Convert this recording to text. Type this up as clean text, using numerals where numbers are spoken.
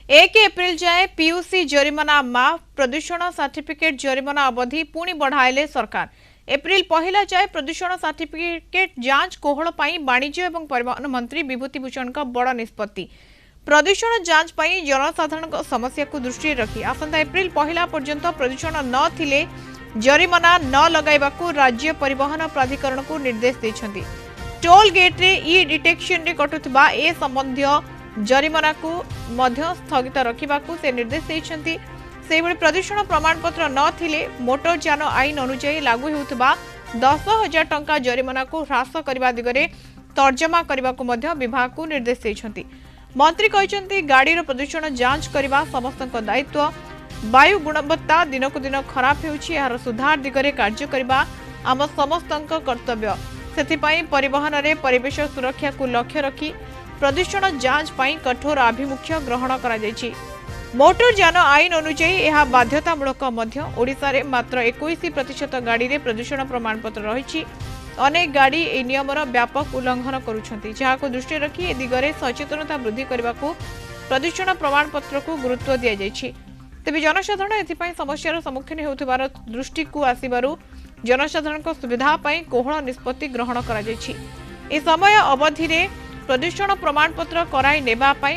1 April जाए PUC जरिमाना माफ प्रदूषण सर्टिफिकेट जरिमाना अवधि पुणी बढ़ाइले सरकार। एप्रिल पहला जाए प्रदूषण सर्टिफिकेट जांच कोहल वाणिज्य और परिवहन मंत्री विभूति भूषण बड़ निष्पत्ति। प्रदूषण जांच जनसाधारण समस्या को दृष्टि रखी आसंता एप्रिल पहला पर्यंत प्रदूषण न थिले जरिमाना न लगाइबाकू राज्य परिवहन प्राधिकरण को निर्देश देछंती। टोल गेट रे ई डिटेक्शन रे कटुथबा ए संबंधी जरिमाना को मध्य स्थगित रखिबाकू से निर्देश देछंती। सेबळे प्रदूषण प्रमाणपत्र न थिले मोटर यान आईन अनुसार लागू हेउथबा 10,000 टंका जरिमाना को ह्रास करबा दिगरे तर्जमा करबाकू मध्य विभाग को निर्देश देछंती। मंत्री कहते गाड़ी प्रदूषण जांच करने समस्त दायित्व। वायु गुणवत्ता दिनकू दिन खराब हो सुधार दिगरे कार्य करने आम समस्त कर्तव्य। से परिवहन रे परिवेश सुरक्षा को लक्ष्य रखी प्रदूषण जांच पाई कठोर आभिमुख्य ग्रहण करा जायछि। मोटर यान आईन अनुसार यह बाध्यतामूलक ओडिशा रे मात्र 21% गाड़ी रे प्रदूषण प्रमाणपत्र रही। अनेक गाड़ी ए नियमर व्यापक उल्लंघन करुछंती, जहाको दृष्टि रखी ए दिगरे सचेतनता वृद्धि करने को प्रदूषण प्रमाणपत्र को गुरुत्व दिया जायछि। तेबे जनसाधारण एथिपाई समस्यार सम्मुखीन होउथिबार दृष्टि को आसिबारु जनसाधारण सुविधा पाई कोहल निष्पत्ति ग्रहण करा जायछि। ए समय अवधि रे प्रदूषण प्रमाणपत्र कराई नेबा पाई